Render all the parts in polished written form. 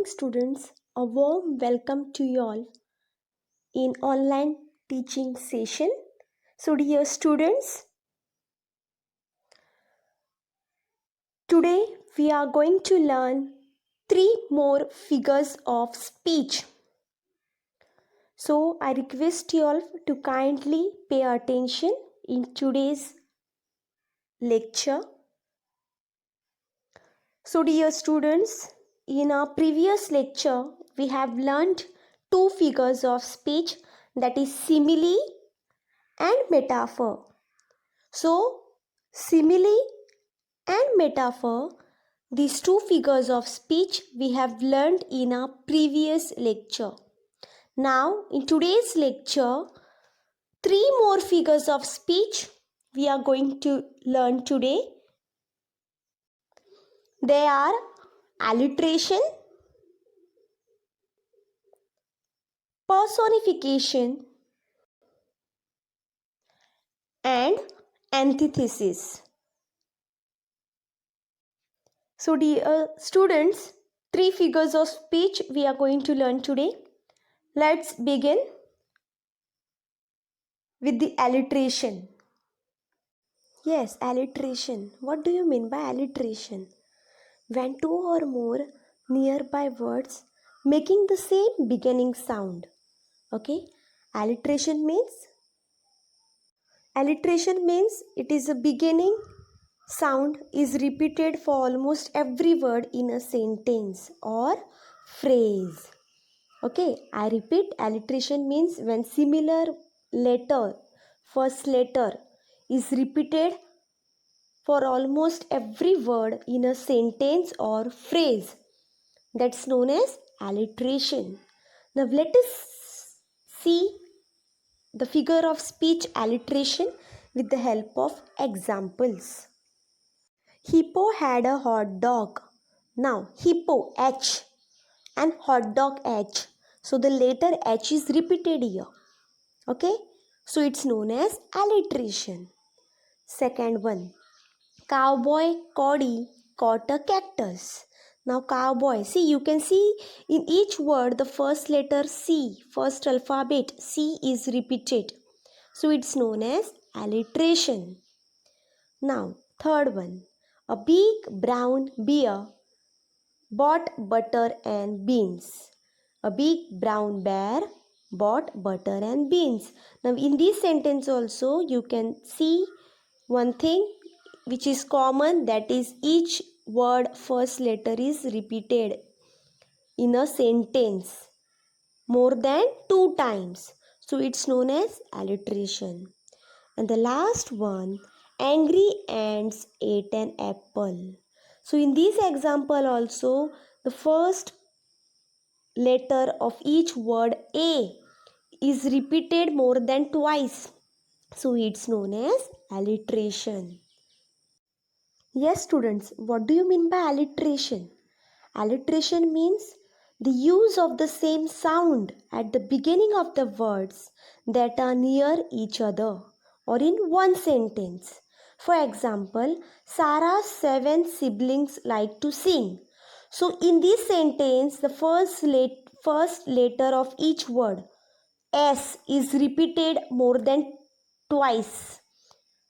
Students, a warm welcome to you all in online teaching session. So dear students, today we are going to learn three more figures of speech. So I request you all to kindly pay attention in today's lecture. So dear students, in our previous lecture we have learned two figures of speech, that is simile and metaphor. So, simile and metaphor, these two figures of speech we have learned in our previous lecture. Now, in today's lecture, three more figures of speech we are going to learn today. They are alliteration, personification, and antithesis. So, dear students, three figures of speech we are going to learn today. Let's begin with the alliteration. Yes, alliteration. What do you mean by alliteration? When two or more nearby words making the same beginning sound. Okay? Alliteration means it is a beginning sound is repeated for almost every word in a sentence or phrase. Okay, I repeat, alliteration means when similar letter, first letter is repeated for almost every word in a sentence or phrase. That's known as alliteration. Now let us see the figure of speech alliteration with the help of examples. Hippo had a hot dog. Now hippo H and hot dog H. So the letter H is repeated here. Okay. So it's known as alliteration. Second one. Cowboy Cody caught a cactus. Now cowboy. See, you can see in each word the first letter C, first alphabet C is repeated. So it's known as alliteration. Now third one. A big brown bear bought butter and beans. A big brown bear bought butter and beans. Now in this sentence also you can see one thing which is common, that is each word first letter is repeated in a sentence more than 2 times. So it's known as alliteration. And the last one, angry ants ate an apple. So in this example also the first letter of each word A is repeated more than twice. So it's known as alliteration. Yes, students, what do you mean by alliteration? Alliteration means the use of the same sound at the beginning of the words that are near each other or in one sentence. For example, Sarah's 7 siblings like to sing. So, in this sentence, the first letter of each word, S, is repeated more than twice.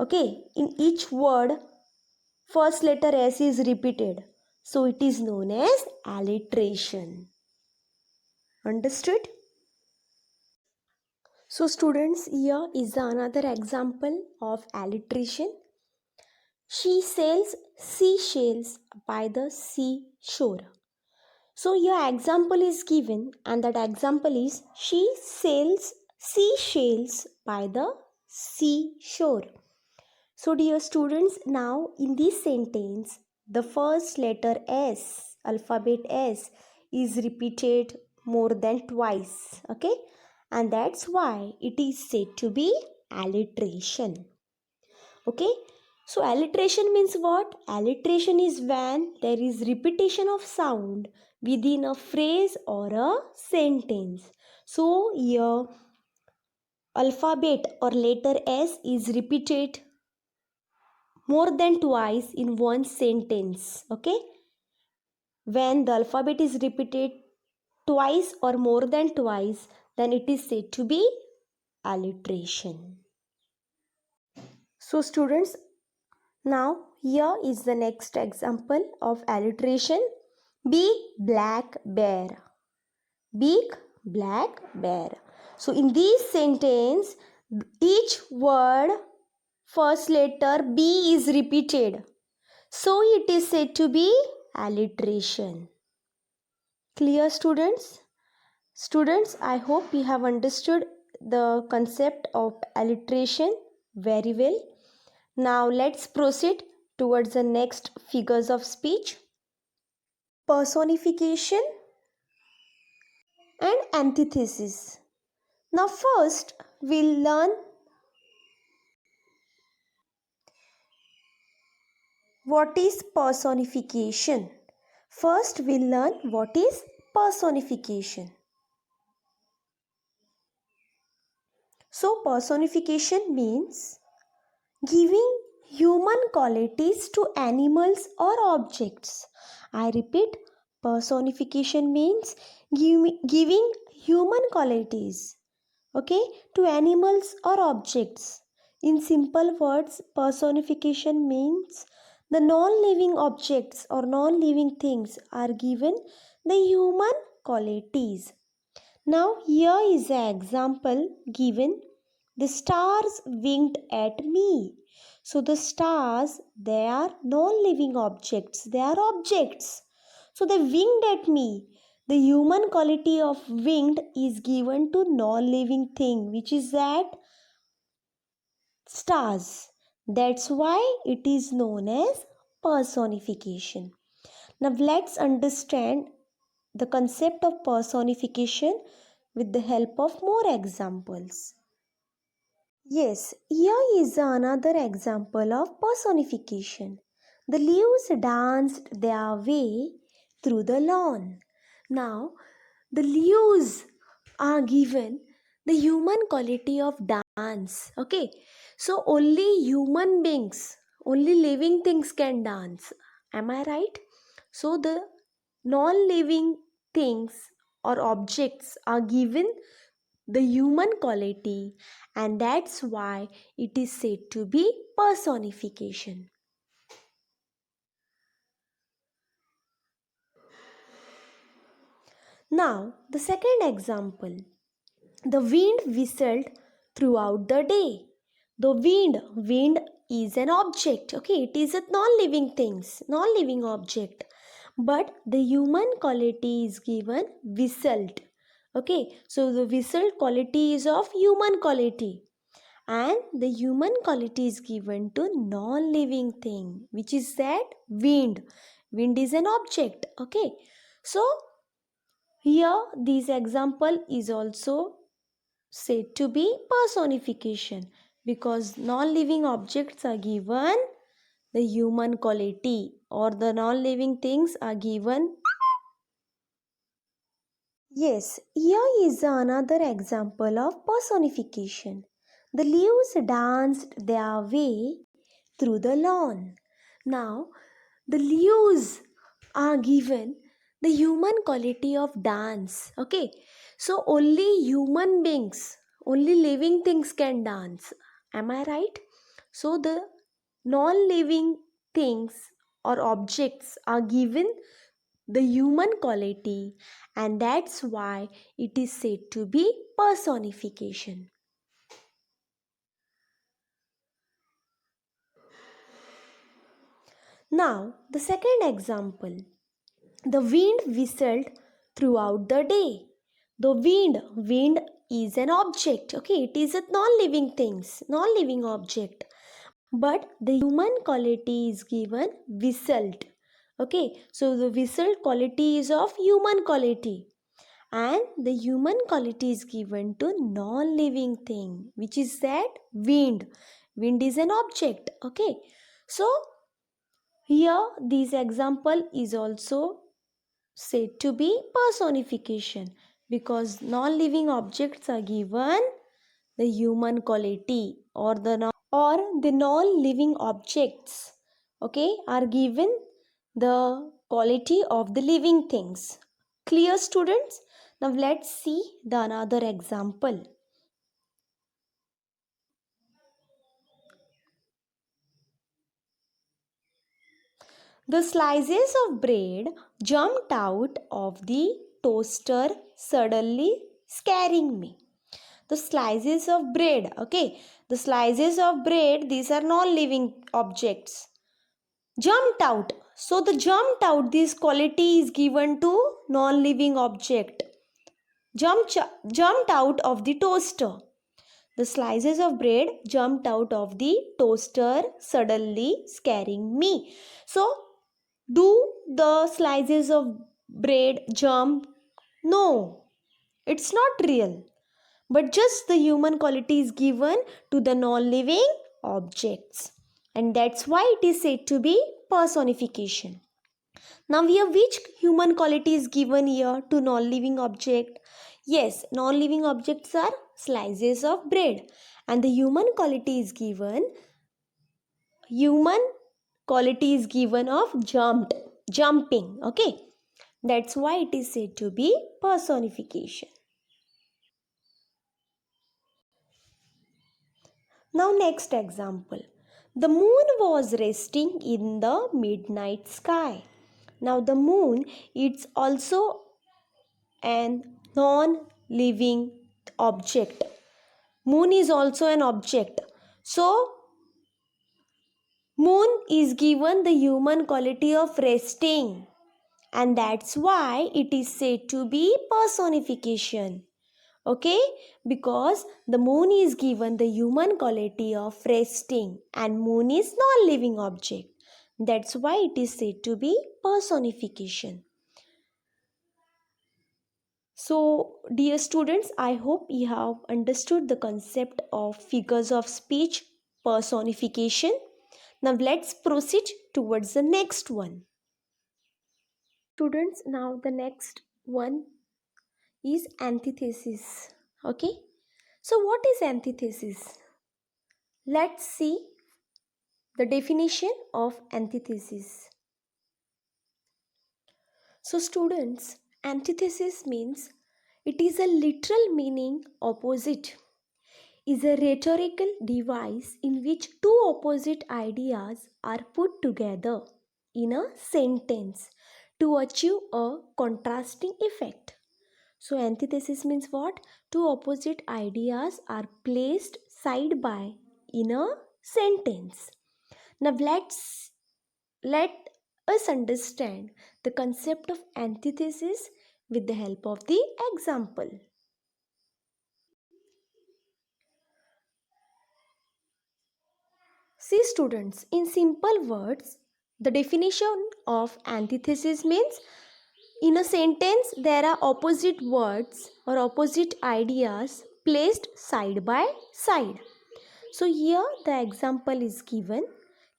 Okay, in each word, first letter S is repeated. So it is known as alliteration. Understood? So students, here is another example of alliteration. She sells seashells by the seashore. So your example is given and that example is she sells seashells by the seashore. So dear students, now in this sentence, the first letter S, alphabet S, is repeated more than twice. Okay? And that's why it is said to be alliteration. Okay? So alliteration means what? Alliteration is when there is repetition of sound within a phrase or a sentence. So here alphabet or letter S is repeated more than twice in one sentence. Okay, When the alphabet is repeated twice or more than twice, then it is said to be alliteration. So students, now here is the next example of alliteration. Big black bear. Big black bear. So in this sentence, each word first letter B is repeated. So it is said to be alliteration. Clear students? Students, I hope you have understood the concept of alliteration very well. Now let's proceed towards the next figures of speech. Personification and antithesis. Now first we'll learn what is personification. First we'll learn what is personification. So personification means giving human qualities to animals or objects. I repeat, personification means giving human qualities, okay, to animals or objects. In simple words, personification means the non-living objects or non-living things are given the human qualities. Now here is an example given. The stars winked at me. So the stars, they are non-living objects. They are objects. So they winked at me. The human quality of winged is given to non-living thing, which is that stars. That's why it is known as personification. Now let's understand the concept of personification with the help of more examples. Yes, here is another example of personification. The leaves danced their way through the lawn. Now, the leaves are given the human quality of dance. Okay, so only human beings, only living things can dance. Am I right? So, the non living things or objects are given the human quality, and that's why it is said to be personification. Now, the second example. The wind whistled throughout the day. The wind is an object. Okay, it is a non-living things, non-living object. But the human quality is given whistled. Okay, so the whistled quality is of human quality. And the human quality is given to non-living thing, which is that wind. Wind is an object. Okay, so here this example is also said to be personification because non-living objects are given the human quality or the non-living things are given. Yes, here is another example of personification. The leaves danced their way through the lawn. Now, the leaves are given the human quality of dance. Okay, so only human beings, only living things can dance. Am I right? So, the non living things or objects are given the human quality, and that's why it is said to be personification. Now, the second example. The wind whistled throughout the day. The wind is an object. Okay, it is a non-living things, non-living object. But the human quality is given whistled. Okay, so the whistled quality is of human quality. And the human quality is given to non-living thing, which is that wind. Wind is an object. Okay, so here this example is also said to be personification because non-living objects are given the human quality or the non-living objects, okay, are given the quality of the living things. Clear, students? Now let's see the another example. The slices of bread jumped out of the toaster, suddenly scaring me. The slices of bread, okay, the slices of bread, these are non-living objects, jumped out. So the jumped out, this quality is given to non-living object. Jumped out of the toaster. The slices of bread jumped out of the toaster, suddenly scaring me. So, do the slices of bread jump? No, it's not real. But just the human quality is given to the non-living objects. And that's why it is said to be personification. Now here which human quality is given here to non-living object? Yes, non-living objects are slices of bread and the human quality is given of jumping, okay? That's why it is said to be personification. Now next example. The moon was resting in the midnight sky. Now the moon is also an non-living object. Moon is also an object. So moon is given the human quality of resting, and that's why it is said to be personification. Okay, because the moon is given the human quality of resting and moon is non-living object. That's why it is said to be personification. So, dear students, I hope you have understood the concept of figures of speech personification. Now, let's proceed towards the next one. Students, now the next one is antithesis. Okay, so what is antithesis? Let's see the definition of antithesis. So, students, antithesis means it is a literal meaning opposite, is a rhetorical device in which two opposite ideas are put together in a sentence to achieve a contrasting effect. So, antithesis means what? Two opposite ideas are placed side by in a sentence. Now, let us understand the concept of antithesis with the help of the example. See students, in simple words, the definition of antithesis means in a sentence there are opposite words or opposite ideas placed side by side. So here the example is given: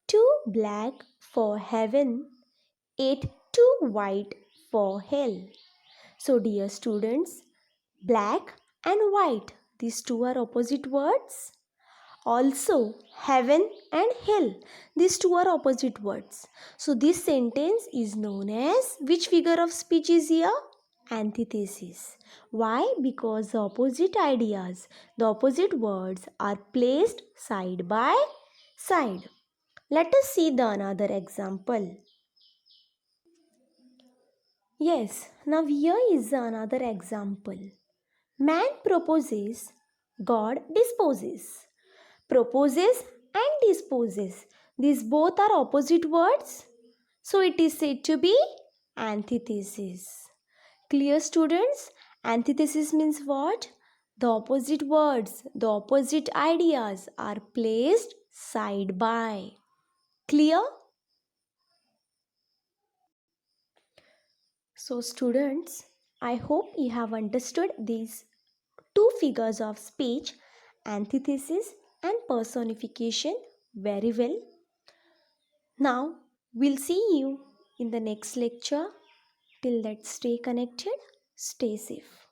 too black for heaven, yet too white for hell. So dear students, black and white, these two are opposite words. Also, heaven and hell, these two are opposite words. So this sentence is known as, which figure of speech is here? Antithesis. Why? Because the opposite ideas, the opposite words are placed side by side. Let us see the another example. Yes, now here is another example. Man proposes, God disposes. Proposes and disposes, these both are opposite words, so it is said to be antithesis. Clear students? Antithesis means what? The opposite words, the opposite ideas are placed side by. Clear? So students, I hope you have understood these two figures of speech, antithesis and personification, very well. Now, we'll see you in the next lecture. Till that, stay connected, stay safe.